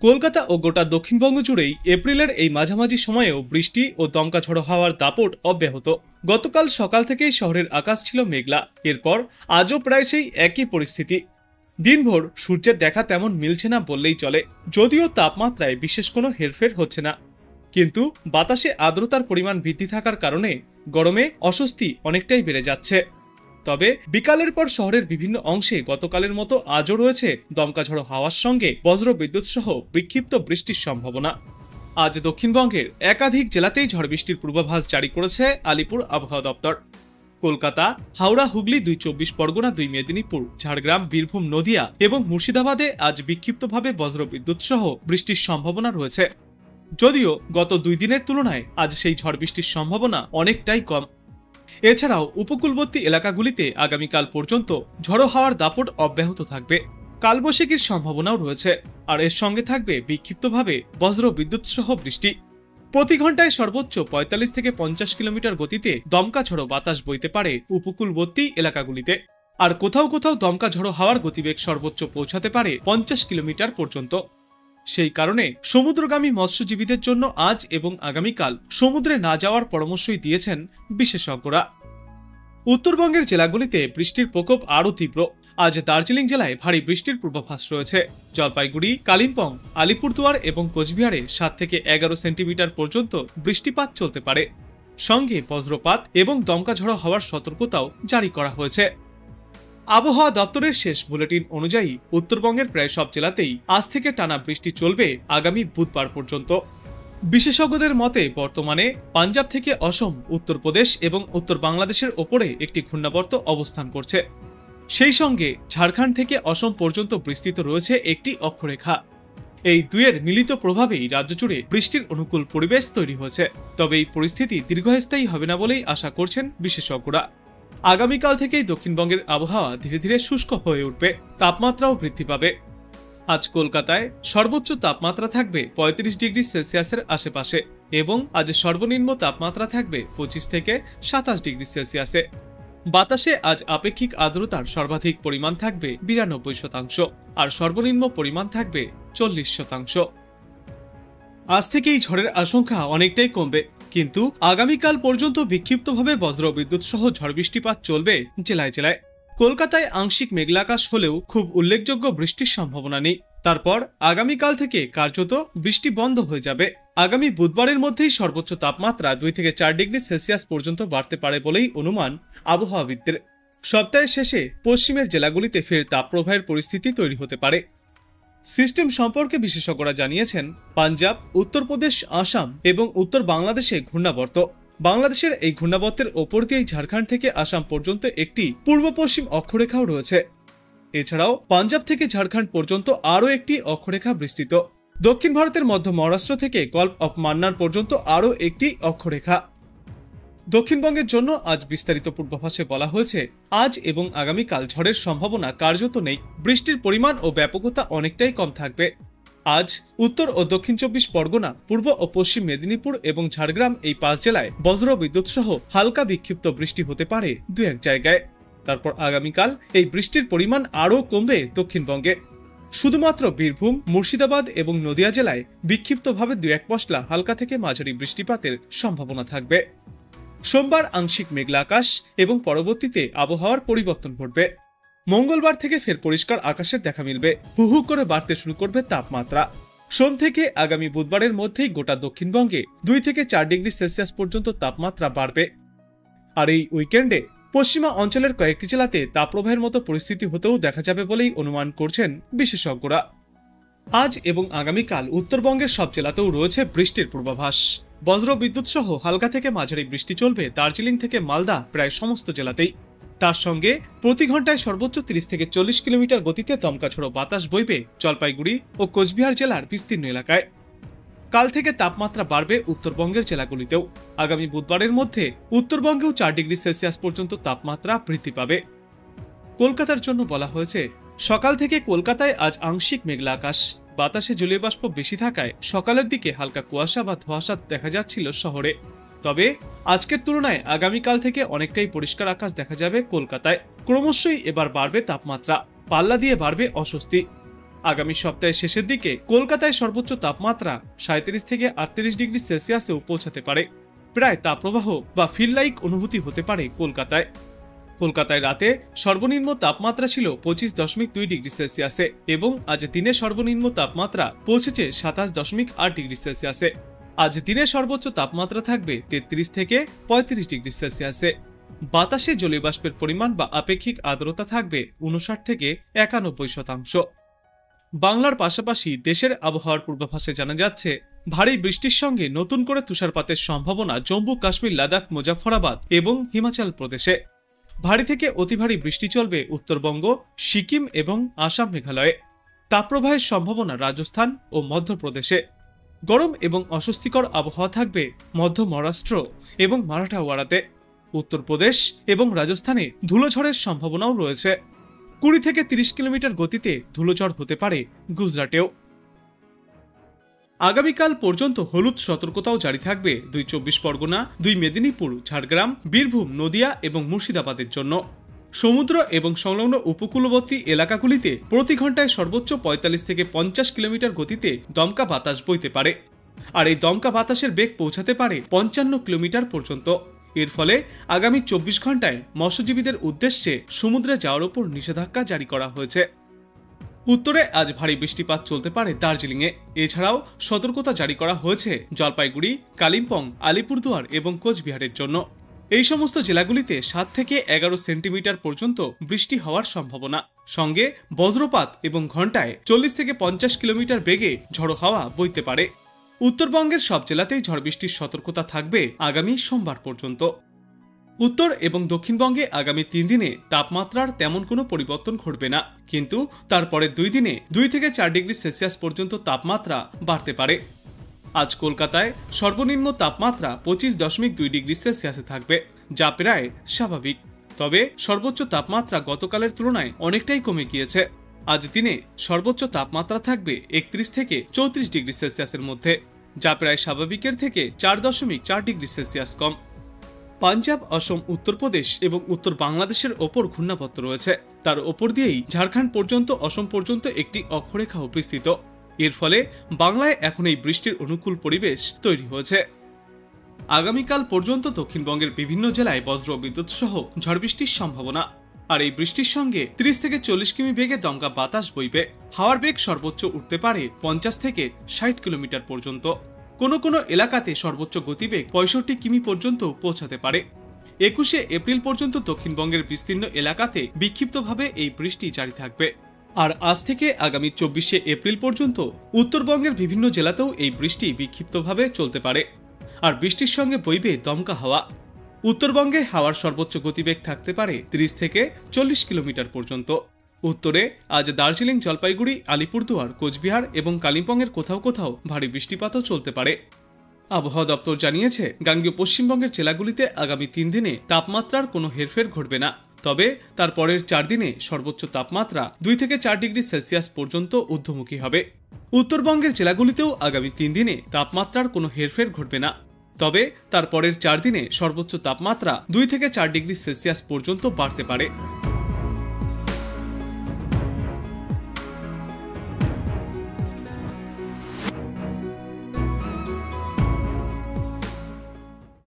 কলকাতা ও গোটা দক্ষিণবঙ্গ জুড়েই এপ্রিলের এই মাঝামাঝি সময়েও বৃষ্টি ও দমকা ঝড়ো হাওয়ার দাপট অব্যাহত। গতকাল সকাল থেকেই শহরের আকাশ ছিল মেঘলা। এরপর আজও প্রায় সেই একই পরিস্থিতি। দিনভর সূর্যের দেখা তেমন মিলছে না বললেই চলে, যদিও তাপমাত্রায় বিশেষ কোনো হেরফের হচ্ছে না। কিন্তু বাতাসে আর্দ্রতার পরিমাণ বৃদ্ধি থাকার কারণে গরমে অস্বস্তি অনেকটাই বেড়ে যাচ্ছে। তবে বিকালের পর শহরের বিভিন্ন অংশে গতকালের মতো আজও রয়েছে দমকা ঝড়ো হাওয়ার সঙ্গে বজ্রবিদ্যুৎ সহ বিক্ষিপ্ত বৃষ্টির সম্ভাবনা। আজ দক্ষিণবঙ্গের একাধিক জেলাতেই ঝড় বৃষ্টির পূর্বাভাস জারি করেছে আলিপুর আবহাওয়া দপ্তর। কলকাতা, হাওড়া, হুগলি, 2 চব্বিশ পরগনা, 2 মেদিনীপুর, ঝাড়গ্রাম, বীরভূম, নদিয়া এবং মুর্শিদাবাদে আজ বিক্ষিপ্তভাবে বজ্রবিদ্যুৎ সহ বৃষ্টির সম্ভাবনা রয়েছে। যদিও গত 2 দিনের তুলনায় আজ সেই ঝড় বৃষ্টির সম্ভাবনা অনেকটাই কম। এছাড়াও উপকূলবর্তী এলাকাগুলিতে আগামীকাল পর্যন্ত ঝড়ো হাওয়ার দাপট অব্যাহত থাকবে। কালবৈশাখীর সম্ভাবনাও রয়েছে, আর এর সঙ্গে থাকবে বিক্ষিপ্তভাবে বজ্রবিদ্যুৎ সহ বৃষ্টি। প্রতি ঘন্টায় সর্বোচ্চ 45 থেকে 50 কিলোমিটার গতিতে দমকা ঝড়ো বাতাস বইতে পারে উপকূলবর্তী এলাকাগুলিতে। আর কোথাও কোথাও দমকা ঝড়ো হাওয়ার গতিবেগ সর্বোচ্চ পৌঁছাতে পারে 50 কিলোমিটার পর্যন্ত। সেই কারণে সমুদ্রগামী মৎস্যজীবীদের জন্য আজ এবং আগামীকাল সমুদ্রে না যাওয়ার পরামর্শই দিয়েছেন বিশেষজ্ঞরা। উত্তরবঙ্গের জেলাগুলিতে বৃষ্টির প্রকোপ আরও তীব্র। আজ দার্জিলিং জেলায় ভারী বৃষ্টির পূর্বাভাস রয়েছে। জলপাইগুড়ি, কালিম্পং, আলিপুরদুয়ার এবং কোচবিহারে 7 থেকে 11 সেন্টিমিটার পর্যন্ত বৃষ্টিপাত চলতে পারে। সঙ্গে বজ্রপাত এবং দমকা ঝড়ো হওয়ার সতর্কতাও জারি করা হয়েছে। আবহাওয়া দপ্তরের শেষ বুলেটিন অনুযায়ী উত্তরবঙ্গের প্রায় সব জেলাতেই আজ থেকে টানা বৃষ্টি চলবে আগামী বুধবার পর্যন্ত। বিশেষজ্ঞদের মতে বর্তমানে পাঞ্জাব থেকে অসম, উত্তরপ্রদেশ এবং উত্তর বাংলাদেশের ওপরে একটি ঘূর্ণাবর্ত অবস্থান করছে। সেই সঙ্গে ঝাড়খণ্ড থেকে অসম পর্যন্ত বিস্তৃত রয়েছে একটি অক্ষরেখা। এই দুয়ের মিলিত প্রভাবেই রাজ্য জুড়ে বৃষ্টির অনুকূল পরিবেশ তৈরি হয়েছে। তবে এই পরিস্থিতি দীর্ঘস্থায়ী হবে না বলেই আশা করছেন বিশেষজ্ঞরা। আগামীকাল থেকেই দক্ষিণবঙ্গের আবহাওয়া ধীরে ধীরে শুষ্ক হয়ে উঠবে, তাপমাত্রাও বৃদ্ধি পাবে। আজ কলকাতায় সর্বোচ্চ তাপমাত্রা থাকবে 35 ডিগ্রি সেলসিয়াসের আশেপাশে এবং আজ সর্বনিম্ন তাপমাত্রা থাকবে 25 থেকে 27 ডিগ্রি সেলসিয়াসে। বাতাসে আজ আপেক্ষিক আর্দ্রতার সর্বাধিক পরিমাণ থাকবে 92%, আর সর্বনিম্ন পরিমাণ থাকবে 40%। আজ থেকেই ঝড়ের আশঙ্কা অনেকটাই কমবে, কিন্তু আগামীকাল পর্যন্ত বিক্ষিপ্তভাবে বজ্রবিদ্যুৎ সহ ঝড় বৃষ্টিপাত চলবে জেলায় জেলায়। কলকাতায় আংশিক মেঘলাকাশ হলেও খুব উল্লেখযোগ্য বৃষ্টির সম্ভাবনা নেই। তারপর আগামীকাল থেকে কার্যত বৃষ্টি বন্ধ হয়ে যাবে। আগামী বুধবারের মধ্যেই সর্বোচ্চ তাপমাত্রা 2 থেকে 4 ডিগ্রি সেলসিয়াস পর্যন্ত বাড়তে পারে বলেই অনুমান আবহাওয়াবিদদের। সপ্তাহের শেষে পশ্চিমের জেলাগুলিতে ফের তাপপ্রবাহের পরিস্থিতি তৈরি হতে পারে। সিস্টেম সম্পর্কে বিশেষজ্ঞরা জানিয়েছেন, পাঞ্জাব, উত্তরপ্রদেশ, আসাম এবং উত্তর বাংলাদেশে ঘূর্ণাবর্ত। বাংলাদেশের এই ঘূর্ণাবর্তের ওপর দিয়েই ঝাড়খণ্ড থেকে আসাম পর্যন্ত একটি পূর্ব পশ্চিম অক্ষরেখাও রয়েছে। এছাড়াও পাঞ্জাব থেকে ঝাড়খণ্ড পর্যন্ত আরও একটি অক্ষরেখা বিস্তৃত। দক্ষিণ ভারতের মধ্য মহারাষ্ট্র থেকে গল্ফ অফ মান্নার পর্যন্ত আরও একটি অক্ষরেখা। দক্ষিণবঙ্গের জন্য আজ বিস্তারিত পূর্বাভাসে বলা হয়েছে, আজ এবং আগামীকাল ঝড়ের সম্ভাবনা কার্যত নেই। বৃষ্টির পরিমাণ ও ব্যাপকতা অনেকটাই কম থাকবে। আজ উত্তর ও দক্ষিণ 24 পরগনা, পূর্ব ও পশ্চিম মেদিনীপুর এবং ঝাড়গ্রাম এই 5 জেলায় বজ্রবিদ্যুৎ সহ হালকা বিক্ষিপ্ত বৃষ্টি হতে পারে 2-1 জায়গায়। তারপর আগামীকাল এই বৃষ্টির পরিমাণ আরও কমবে দক্ষিণবঙ্গে। শুধুমাত্র বীরভূম, মুর্শিদাবাদ এবং নদিয়া জেলায় বিক্ষিপ্তভাবে 2-1 পশলা হালকা থেকে মাঝারি বৃষ্টিপাতের সম্ভাবনা থাকবে। সোমবার আংশিক মেঘলা আকাশ এবং পরবর্তীতে আবহাওয়ার পরিবর্তন ঘটবে। মঙ্গলবার থেকে ফের পরিষ্কার আকাশের দেখা মিলবে। হু হু করে বাড়তে শুরু করবে তাপমাত্রা। সোম থেকে আগামী বুধবারের মধ্যেই গোটা দক্ষিণবঙ্গে 2 থেকে 4 ডিগ্রি সেলসিয়াস পর্যন্ত তাপমাত্রা বাড়বে। আর এই উইকেন্ডে পশ্চিমা অঞ্চলের কয়েকটি জেলাতে তাপপ্রবাহের মতো পরিস্থিতি হতেও দেখা যাবে বলেই অনুমান করছেন বিশেষজ্ঞরা। আজ এবং আগামীকাল উত্তরবঙ্গের সব জেলাতেও রয়েছে বৃষ্টির পূর্বাভাস। বজ্রবিদ্যুৎ সহ হালকা থেকে মাঝারি বৃষ্টি চলবে দার্জিলিং থেকে মালদা প্রায় সমস্ত জেলাতেই। তার সঙ্গে প্রতি ঘন্টায় সর্বোচ্চ 30 থেকে 40 কিলোমিটার গতিতে দমকা ঝড়ো বাতাস বইবে জলপাইগুড়ি ও কোচবিহার জেলার বিস্তীর্ণ এলাকায়। কাল থেকে তাপমাত্রা বাড়বে উত্তরবঙ্গের জেলাগুলিতেও। আগামী বুধবারের মধ্যে উত্তরবঙ্গেও 4 ডিগ্রি সেলসিয়াস পর্যন্ত তাপমাত্রা বৃদ্ধি পাবে। কলকাতার জন্য বলা হয়েছে, সকাল থেকে কলকাতায় আজ আংশিক মেঘলা আকাশ। বাতাসে জলীয় বাষ্প বেশি থাকায় সকালের দিকে হালকা কুয়াশা বা ধোঁয়াশা দেখা যাচ্ছিল শহরে। তবে আজকের তুলনায় আগামীকাল থেকে অনেকটাই পরিষ্কার আকাশ দেখা যাবে কলকাতায়। ক্রমশই এবার বাড়বে তাপমাত্রা, পাল্লা দিয়ে বাড়বে অস্বস্তি। আগামী সপ্তাহের শেষের দিকে কলকাতায় সর্বোচ্চ তাপমাত্রা 37 থেকে 38 ডিগ্রি সেলসিয়াসেও পৌঁছাতে পারে। প্রায় তাপপ্রবাহ বা ফিল লাইক অনুভূতি হতে পারে কলকাতায়। কলকাতায় রাতে সর্বনিম্ন তাপমাত্রা ছিল 25.2 ডিগ্রি সেলসিয়াসে এবং আজ দিনে সর্বনিম্ন তাপমাত্রা পৌঁছেছে 27.8 ডিগ্রি সেলসিয়াসে। আজ দিনে সর্বোচ্চ তাপমাত্রা থাকবে 33 থেকে 35 ডিগ্রি সেলসিয়াসে। বাতাসে জলীয় বাষ্পের পরিমাণ বা আপেক্ষিক আর্দ্রতা থাকবে 59 থেকে 91%। বাংলার পাশাপাশি দেশের আবহাওয়ার পূর্বাভাসে জানা যাচ্ছে, ভারী বৃষ্টির সঙ্গে নতুন করে তুষারপাতের সম্ভাবনা জম্মু কাশ্মীর, লাদাখ, মুজাফফরাবাদ এবং হিমাচল প্রদেশে। ভারী থেকে অতি ভারী বৃষ্টি চলবে উত্তরবঙ্গ, সিকিম এবং আসাম, মেঘালয়ে। তাপপ্রবাহের সম্ভাবনা রাজস্থান ও মধ্যপ্রদেশে। গরম এবং অস্বস্তিকর আবহাওয়া থাকবে মধ্য মহারাষ্ট্র এবং মারাঠাওয়াড়াতে। উত্তরপ্রদেশ এবং রাজস্থানে ধুলোঝড়ের সম্ভাবনাও রয়েছে। 20 থেকে 30 কিলোমিটার গতিতে ধুলোঝড় হতে পারে গুজরাটেও। আগামীকাল পর্যন্ত হলুদ সতর্কতাও জারি থাকবে 2 চব্বিশ পরগনা, 2 মেদিনীপুর, ঝাড়গ্রাম, বীরভূম, নদিয়া এবং মুর্শিদাবাদের জন্য। সমুদ্র এবং সংলগ্ন উপকূলবর্তী এলাকাগুলিতে প্রতি ঘন্টায় সর্বোচ্চ 45 থেকে 50 কিলোমিটার গতিতে দমকা বাতাস বইতে পারে, আর এই দমকা বাতাসের বেগ পৌঁছাতে পারে 55 কিলোমিটার পর্যন্ত। এর ফলে আগামী 24 ঘন্টায় মৎস্যজীবীদের উদ্দেশ্যে সমুদ্রে যাওয়ার উপর নিষেধাজ্ঞা জারি করা হয়েছে। উত্তরে আজ ভারী বৃষ্টিপাত চলতে পারে দার্জিলিংয়ে। এছাড়াও সতর্কতা জারি করা হয়েছে জলপাইগুড়ি, কালিম্পং, আলিপুরদুয়ার এবং কোচবিহারের জন্য। এই সমস্ত জেলাগুলিতে 7 থেকে 11 সেন্টিমিটার পর্যন্ত বৃষ্টি হওয়ার সম্ভাবনা, সঙ্গে বজ্রপাত এবং ঘন্টায় 40 থেকে 50 কিলোমিটার বেগে ঝড়ো হাওয়া বইতে পারে। উত্তরবঙ্গের সব জেলাতেই ঝড় বৃষ্টির সতর্কতা থাকবে আগামী সোমবার পর্যন্ত। উত্তর এবং দক্ষিণবঙ্গে আগামী 3 দিনে তাপমাত্রার তেমন কোনো পরিবর্তন ঘটবে না, কিন্তু তারপরে 2 দিনে 2 থেকে 4 ডিগ্রি সেলসিয়াস পর্যন্ত তাপমাত্রা বাড়তে পারে। আজ কলকাতায় সর্বনিম্ন তাপমাত্রা 25.2 ডিগ্রি সেলসিয়াসে থাকবে, যা প্রায় স্বাভাবিক। তবে সর্বোচ্চ তাপমাত্রা গতকালের তুলনায় অনেকটাই কমে গিয়েছে। আজ দিনে সর্বোচ্চ তাপমাত্রা থাকবে 31 থেকে 34 ডিগ্রি সেলসিয়াসের মধ্যে, যা প্রায় স্বাভাবিকের থেকে 4.4 ডিগ্রি সেলসিয়াস কম। পাঞ্জাব, অসম, উত্তরপ্রদেশ এবং উত্তর বাংলাদেশের ওপর ঘূর্ণাবর্ত রয়েছে। তার ওপর দিয়েই ঝাড়খণ্ড পর্যন্ত, অসম পর্যন্ত একটি অক্ষরেখা বিস্তৃত। এর ফলে বাংলায় এখন এই বৃষ্টির অনুকূল পরিবেশ তৈরি হয়েছে। আগামীকাল পর্যন্ত দক্ষিণবঙ্গের বিভিন্ন জেলায় বজ্র বিদ্যুৎ সহ ঝড় বৃষ্টির সম্ভাবনা, আর এই বৃষ্টির সঙ্গে 30 থেকে 40 কিমি বেগে দমকা বাতাস বইবে। হাওয়ার বেগ সর্বোচ্চ উঠতে পারে 50 থেকে 60 কিলোমিটার পর্যন্ত। কোনো কোনো এলাকাতে সর্বোচ্চ গতিবেগ 65 কিমি পর্যন্ত পৌঁছাতে পারে। 21শে এপ্রিল পর্যন্ত দক্ষিণবঙ্গের বিস্তীর্ণ এলাকাতে বিক্ষিপ্তভাবে এই বৃষ্টি জারি থাকবে। আর আজ থেকে আগামী 24শে এপ্রিল পর্যন্ত উত্তরবঙ্গের বিভিন্ন জেলাতেও এই বৃষ্টি বিক্ষিপ্তভাবে চলতে পারে, আর বৃষ্টির সঙ্গে বইবে দমকা হাওয়া। উত্তরবঙ্গে হাওয়ার সর্বোচ্চ গতিবেগ থাকতে পারে 30 থেকে 40 কিলোমিটার পর্যন্ত। উত্তরে আজ দার্জিলিং, জলপাইগুড়ি, আলিপুরদুয়ার, কোচবিহার এবং কালিম্পংয়ের কোথাও কোথাও ভারী বৃষ্টিপাতও চলতে পারে। আবহাওয়া দপ্তর জানিয়েছে, গাঙ্গেয় পশ্চিমবঙ্গের জেলাগুলিতে আগামী 3 দিনে তাপমাত্রার কোনো হেরফের ঘটবে না। তবে তার পরের 4 দিনে সর্বোচ্চ তাপমাত্রা 2 থেকে 4 ডিগ্রি সেলসিয়াস পর্যন্ত ঊর্ধ্বমুখী হবে। উত্তরবঙ্গের জেলাগুলিতেও আগামী 3 দিনে তাপমাত্রার কোনো হেরফের ঘটবে না। তবে তার পরের 4 দিনে সর্বোচ্চ তাপমাত্রা 2 থেকে 4 ডিগ্রি সেলসিয়াস পর্যন্ত বাড়তে পারে।